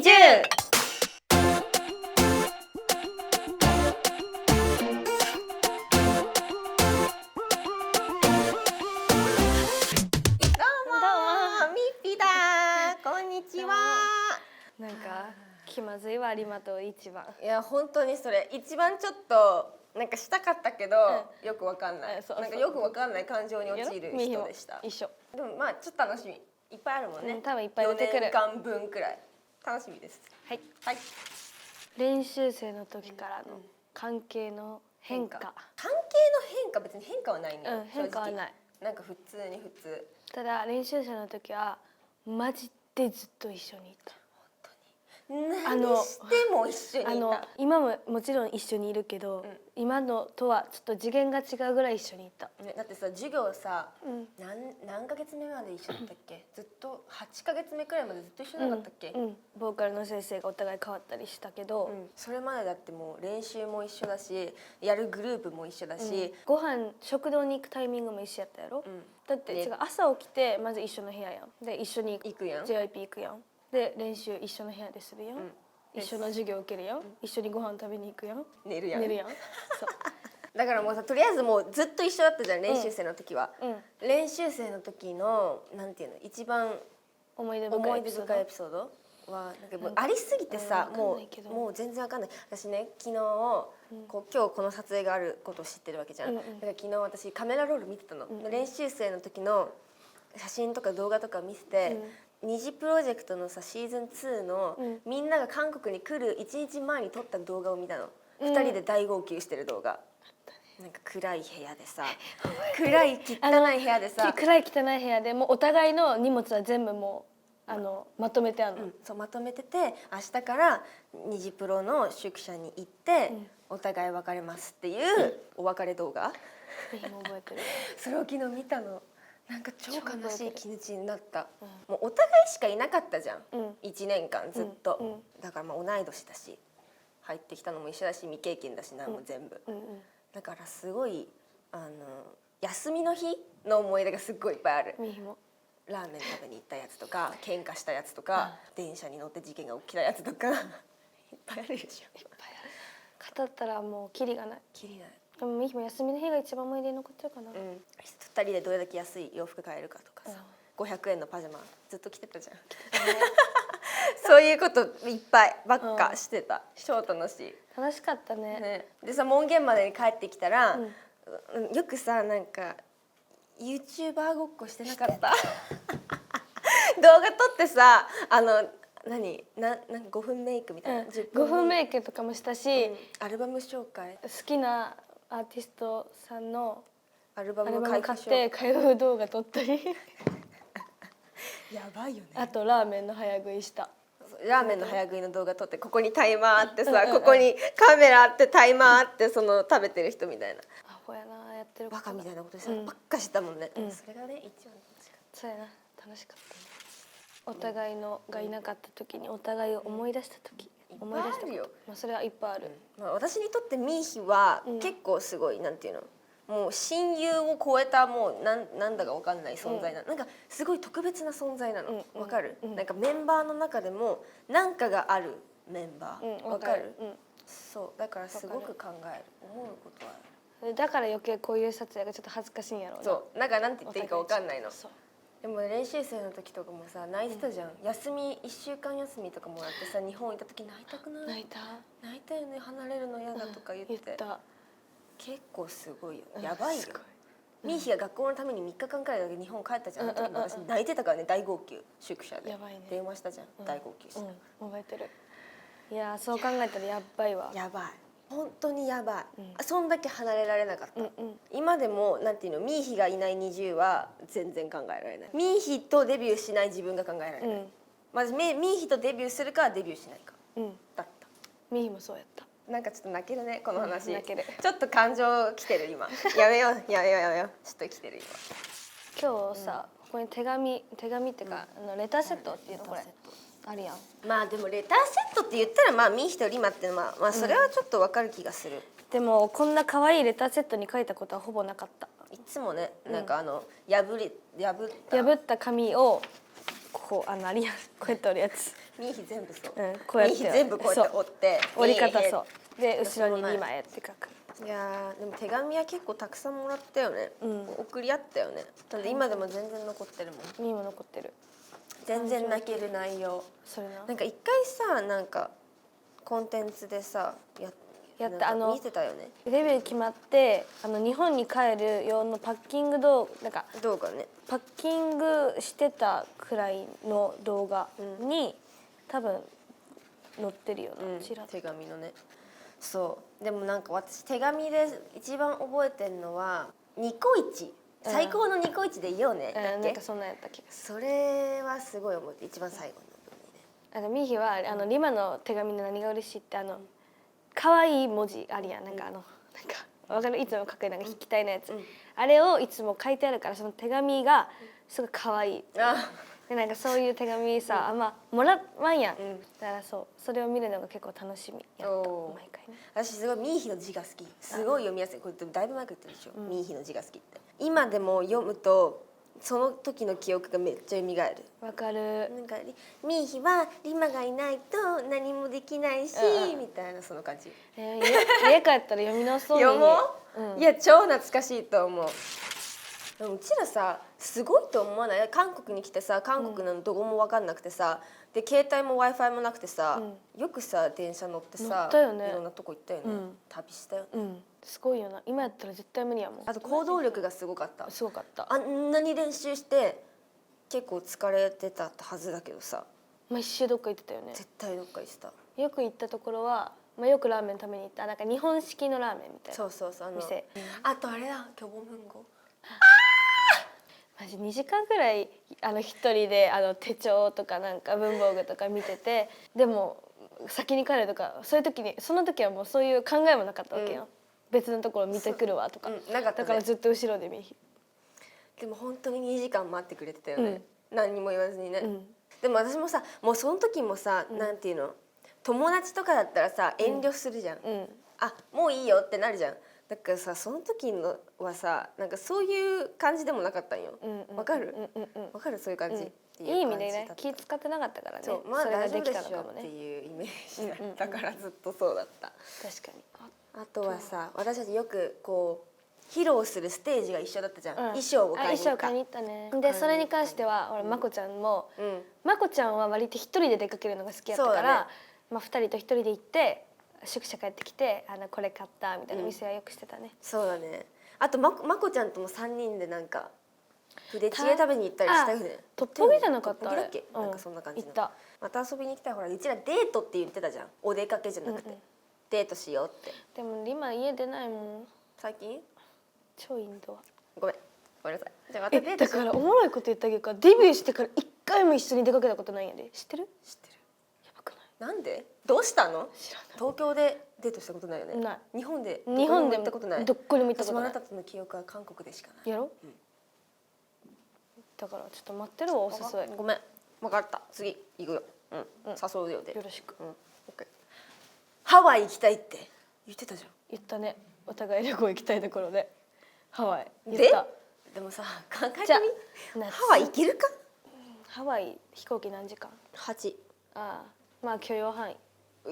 20。ミッピーだー、こんにちは。なんか気まずいわ、リマと一番。いや本当にそれ一番ちょっとなんかしたかったけど、よくわかんない、なんかよくわかんない感情に陥る人でした。一緒。でもまあちょっと楽しみいっぱいあるもんね、多分いっぱい出てくる。4年間分くらい楽しみです。はい、はい。練習生の時からの関係の変化。関係の変化、別に変化はないね、変化はない。なんか普通に普通。ただ練習生の時はマジでずっと一緒にいた。何しても一緒にいた。今ももちろん一緒にいるけど、今のとはちょっと次元が違うぐらい一緒にいた。だってさ、授業さ、何ヶ月目まで一緒だったっけ？ずっと8ヶ月目くらいまでずっと一緒じゃなかったっけ？ボーカルの先生がお互い変わったりしたけど、それまでだってもう練習も一緒だし、やるグループも一緒だし、ご飯食堂に行くタイミングも一緒やったやろ。だって違う、朝起きてまず一緒の部屋やん。で一緒に行くやん。 JYP 行くやん。で練習一緒の部屋でするやん、一緒の授業受けるやん、一緒にご飯食べに行くやん、寝るやん。そうだからもうさ、とりあえずもうずっと一緒だったじゃん、練習生の時は。練習生の時のなんていうの、一番思い出深い深いエピソードはなんかもうありすぎてさ、もう全然わかんない。私ね、昨日今日この撮影があることを知ってるわけじゃん。だから昨日私カメラロール見てたの。練習生の時の写真とか動画とか見せて、二次プロジェクトのさシーズン2のみんなが韓国に来る1日前に撮った動画を見たの。2人で大号泣してる動画。なんか暗い部屋でさ、暗い汚い部屋でさ、暗い汚い部屋でもうお互いの荷物は全部もうまとめてあるの。そうまとめてて、明日から二次プロの宿舎に行って、お互い別れますっていうお別れ動画。覚えてる。それを昨日見たの。なんか超悲しい気持ちになった。もうお互いしかいなかったじゃん、1年間ずっと。だからまあ同い年だし、入ってきたのも一緒だし、未経験だし、なんも全部。だからすごい休みの日の思い出がすっごいいっぱいある。ラーメン食べに行ったやつとか、喧嘩したやつとか、電車に乗って事件が起きたやつとかいっぱいあるでしょ。いっぱいある。語ったらもうキリがない。キリない。でもミヒも休みの日が一番思い出に残ってるかな。2人でどれだけ安い洋服買えるかとかさ、500円のパジャマずっと着てたじゃん。そういうこといっぱいばっかしてた。超楽しい。楽しかったね。でさ、門限までに帰ってきたら、よくさ、なんか YouTuber ごっこしてなかった？動画撮ってさ、5分メイクみたいな、5分メイクとかもしたし、アルバム紹介、好きなアーティストさんのアルバム買って開封動画撮ったりやばいよね。あとラーメンの早食いした。ラーメンの早食いの動画撮って、ここにタイマーあってさ、ここにカメラあってタイマーあって、その食べてる人みたいな、アホやな、やってるバカみたいなことさばっかしたもんね。それがね、一番楽しかった。そうやな、楽しかったね。お互いのがいなかった時にお互いを思い出した時、思い出したこと、それはいっぱいある。私にとってミーヒは結構すごい、なんていうの、もう親友を超えた、もうなんだか分かんない存在なの。なんかすごい特別な存在なの。分かる？なんかメンバーの中でも何かがあるメンバー。分かる？そうだからすごく考える、思うことはある。だから余計こういう撮影がちょっと恥ずかしいんやろうな。そうなんかなんて言っていいか分かんないの。でも練習生の時とかもさ、泣いてたじゃん。休み1週間休みとかもらってさ、日本行った時泣いたくない？泣いたよね。離れるの嫌だとか言って。結構すごいよ、やばいよ。ミーヒが学校のために3日間くらいだけ日本帰ったじゃん。私泣いてたからね、大号泣、宿舎で電話したじゃん、大号泣して。覚えてる。いや、そう考えたらやばいわ。やばい、本当にやばい。そんだけ離れられなかった。今でもなんていうの、ミーヒがいない20は全然考えられない。ミーヒとデビューしない自分が考えられない。まずミーヒとデビューするかデビューしないかだった。ミーヒもそうやった。なんかちょっと泣けるね、この話。泣ける。ちょっと感情きてる今。やめよう。ちょっときてる今日さ、ここに手紙っていうか、レターセットっていうの、これあるやん。まあでもレターセットって言ったら、まあミーヒとリマってまあそれはちょっとわかる気がする。でもこんな可愛いレターセットに書いたことはほぼなかった。いつもね、なんか破った紙をここうありやんこうやって折るやつ。ミーヒ全部そう、こうやってミーヒ全部こうやって折って折り方ミーヒそうで後ろにリマエって書く。いやでも手紙は結構たくさんもらったよね、送り合ったよね。なんで今でも全然残ってるもん。ミーも残ってる。全然泣ける内容。それな。なんか一回さなんかコンテンツでさやった見てたよね。デビュー決まって日本に帰る用のパッキング動画なんか動画ね。パッキングしてたくらいの動画に、多分載ってるよな、ちらっと手紙のね。そうでもなんか私手紙で一番覚えてるのはニコイチ、最高のニコイチでいいよね、だっけ。なんかそんなんやった気がすそれはすごい覚えて一番最後の部分にね。る。ミーヒはリマの手紙の何が嬉しいって可愛い文字あるやん、なんかなんかわかる、いつも書くなんか筆記体のやつ、あれをいつも書いてあるからその手紙がすごい可愛い。でなんかそういう手紙さ、あんまもらわんやん、だからそれを見るのが結構楽しみやった毎回ね。私すごいミーヒの字が好き、すごい読みやすい。これだいぶ前から言ってるでしょ、ミーヒの字が好きって。今でも読むとその時の記憶がめっちゃ蘇る。わかる。なんかミーヒはリマがいないと何もできないし、みたいなその感じ。家帰ったら読み直そう。読もう、いや超懐かしいと思う。でもうちらさすごいと思わない？韓国に来てさ、韓国のどこも分かんなくてさ、で携帯も Wi-Fi もなくてさ、よくさ電車乗ってさ、いろんなとこ行ったよね、旅したよね。すごいよな。今やったら絶対無理やもん。あと行動力がすごかった。すごかった。あんなに練習して結構疲れてたはずだけどさ、毎週どっか行ってたよね。絶対どっか行ってた。よく行ったところは、よくラーメン食べに行った。なんか日本式のラーメンみたいな。そうそうそう店。あとあれだ、キョボムンゴ。マジ2時間ぐらい一人で手帳とかなんか文房具とか見てて、でも先に帰るとかそういう時に、その時はもうそういう考えもなかったわけよ、別のところ見てくるわとか、なかったね。だからずっと後ろで見。でも本当に2時間待ってくれてたよね、何にも言わずにね、でも私もさ、もうその時もさ、なんていうの、友達とかだったらさ遠慮するじゃん、あもういいよってなるじゃん。だからさその時のはさなんかそういう感じでもなかったんよ。わかる？わかるそういう感じ。いい意味でね、気使ってなかったからね。そう、まあ大丈夫でしょっていうイメージだったからずっとそうだった。確かに。あとはさ、私たちよくこう披露するステージが一緒だったじゃん。衣装を買いに行った。衣装買いに行ったね。でそれに関しては俺まこちゃんも、まこちゃんは割と一人で出かけるのが好きやったから、2人と一人で行って。宿舎帰ってきてこれ買ったみたいな店はよくしてたね。そうだね。あとまこちゃんとも3人でなんかプデチゲ食べに行ったりしたよね。トッポギじゃなかったあれ。なんかそんな感じの。行った。また遊びに行きたい。ほらうちらデートって言ってたじゃん。お出かけじゃなくてデートしようって。でも今家出ないもん最近。超インドア。ごめんなさい。じゃあまたデートしよう。だからおもろいこと言ってあげるから、デビューしてから1回も一緒に出かけたことないんやで。知ってる？知ってる。やばくない？なんで？どうしたの？知らない。東京でデートしたことないよね。ない。日本でも行ったことない。どこにも行ったことない。私もあなたとの記憶は韓国でしかない。やろ？だからちょっと待ってるわ、お誘い。ごめん。分かった。次行くよ。誘うよで。よろしく。ハワイ行きたいって言ってたじゃん。言ったね。お互い旅行行きたいところでハワイ言っでた。でもさ考えてみ。ハワイ行けるか？ハワイ飛行機何時間？8。ああ、まあ許容範囲。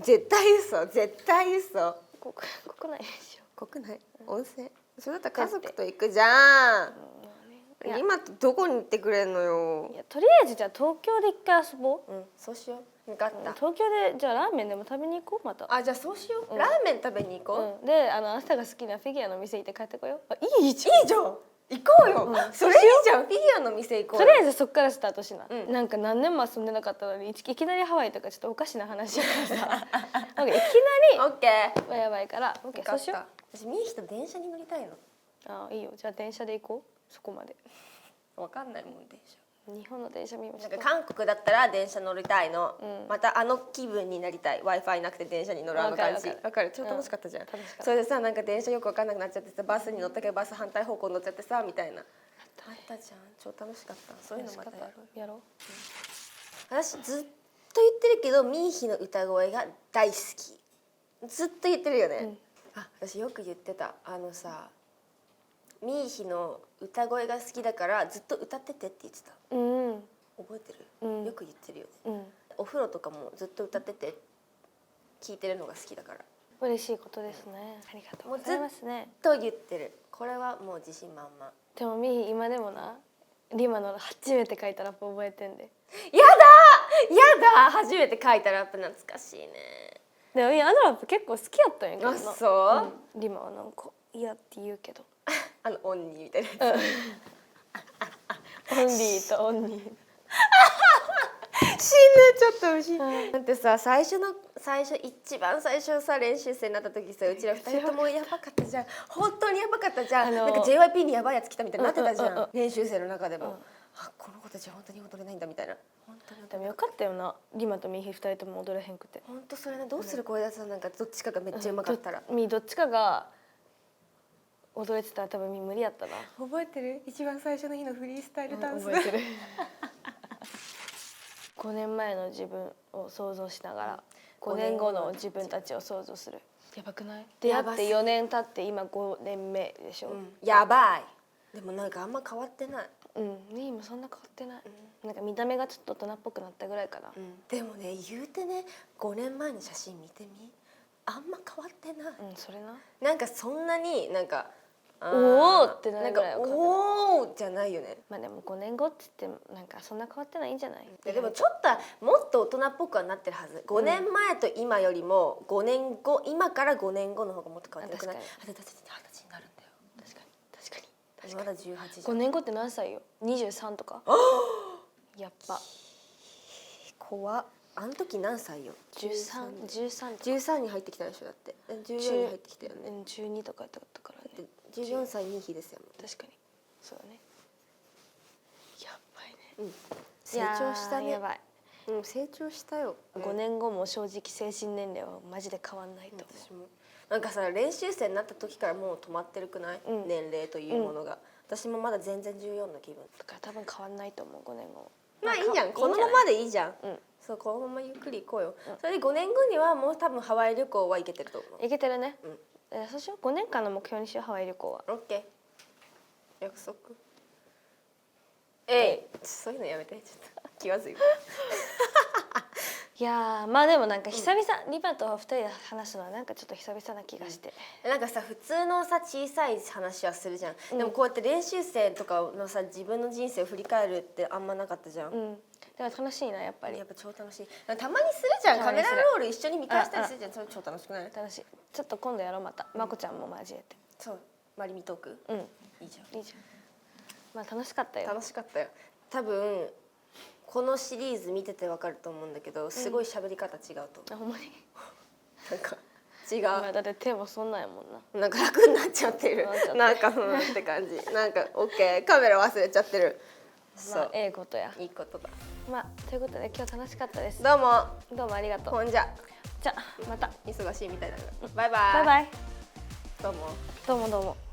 絶対嘘、絶対嘘。国内でしょ。国内温泉。それだったら家族と行くじゃん。今どこに行ってくれんのよ。いやとりあえずじゃあ東京で一回遊ぼう。そうしよう。分かった。東京でじゃあラーメンでも食べに行こうまた。あ、じゃあそうしよう。ラーメン食べに行こう。であなたが好きなフィギュアの店行って帰ってこよう。いいじゃん。いいじゃん。行こうよ。それいいじゃん。フィギュアの店行こう。とりあえずそっからスタートしな。なんか何年も遊んでなかったのにいきなりハワイとかちょっとおかしな話やからさ。なんかいきなり。オッケー。はやばいから。オッケーそうしよう。私ミーヒと電車に乗りたいの。ああいいよ。じゃあ電車で行こう。そこまで。わかんないもん電車。日本の電車見ました。なんか韓国だったら電車乗りたいの。またあの気分になりたい。Wi-Fi なくて電車に乗るあの感じ。わかる。超楽しかったじゃん。それでさなんか電車よくわかんなくなっちゃってさバスに乗ったけどバス反対方向乗っちゃってさみたいな。あったじゃん。超楽しかった。そういうのまたやろう。私ずっと言ってるけどミーヒの歌声が大好き。ずっと言ってるよね。あ、私よく言ってた。さ。ミーヒの歌声が好きだからずっと歌っててって言ってた。覚えてる、うんよく言ってるよね。うんお風呂とかもずっと歌ってて聞いてるのが好きだから嬉しいことですね。ありがとうございますね。と言ってる。これはもう自信満々。でもミヒ今でもなリマの初めて書いたラップ覚えてんで。やだ初めて書いたラップ懐かしいね。でもミヒあのラップ結構好きやったんやけどな。あそう、うん、リマはなんか嫌って言うけど。オンニーみたいなやオンリーとオンニー。つ死ぬちょっと嬉しい、だってさ一番最初さ練習生になった時さうちら2人ともやばかったじゃん。本当にやばかったじゃん、なんか JYP にやばいやつ来たみたいになってたじゃん、練習生の中でも、あこの子たちは本当に踊れないんだみたいな。本当にでもよかったよなリマとミヒ2人とも踊れへんくて。本当それね、どうするこれだとなんかどっちかがめっちゃうまかったら、どっちかが踊れてたら多分無理やったな。覚えてる一番最初の日のフリースタイルダンス、覚えてる。5年前の自分を想像しながら5年後の自分たちを想像する。やばくない？出会って4年経って今5年目でしょ、やばい。でもなんかあんま変わってない。ミヒもそんな変わってない、なんか見た目がちょっと大人っぽくなったぐらいかな、でもね言うてね5年前の写真見てみ、あんま変わってない、それな。なんかそんなになんかおーってなるぐらいなんかおーじゃないよね。まあでも5年後って言ってもなんかそんな変わってないんじゃない？でもちょっともっと大人っぽくはなってるはず。5年前と今よりも5年後、今から5年後の方がもっと変わってるくない？あでだって20歳になるんだよ。確かにまだ18じゃん。5年後って何歳よ？23とかやっぱ怖っ。あの時何歳よ13とか13に入ってきたでしょ。だって14に入ってきたよね。12とかやったからね。14歳2匹ですよ。確かにそうだね。やばいね、成長したね。やばい。成長したよ。5年後も正直精神年齢はマジで変わんないと思う。私もなんかさ練習生になった時からもう止まってるくない、年齢というものが、私もまだ全然14の気分だから多分変わんないと思う5年後。まあいいじゃん、このままでいいじゃん、そうこのままゆっくり行こうよ、それで5年後にはもう多分ハワイ旅行は行けてると思う。いけてるね、そうしよう。5年間の目標にしようハワイ旅行は。オッケー約束。そういうのやめて、ちょっと気まずいわ。いやまあでもなんか久々、リバと2人で話すのはなんかちょっと久々な気がして、なんかさ普通のさ小さい話はするじゃん、でもこうやって練習生とかのさ自分の人生を振り返るってあんまなかったじゃん、だから楽しいなやっぱり。やっぱ超楽しい。たまにするじゃん、カメラロール一緒に見返したりするじゃん、それ超楽しくない？楽しい。ちょっと今度やろうまた、まこちゃんも交えて。そうマリミトーク、いいじゃん。いいじゃん。まあ楽しかったよ。楽しかったよ。多分このシリーズ見ててわかると思うんだけど、すごい喋り方違うと思う。ほんまに。なんか違う。まあだって手もそんなんやもんな。なんか楽になっちゃってる。なんかって感じ。なんかオッケー、カメラ忘れちゃってる。まあええことや。いいことだ。まあということで今日楽しかったです。どうも。どうもありがとう。ほんじゃ。じゃあまた。忙しいみたいだから。バイバイ。バイバイ。どうも。どうもどうも。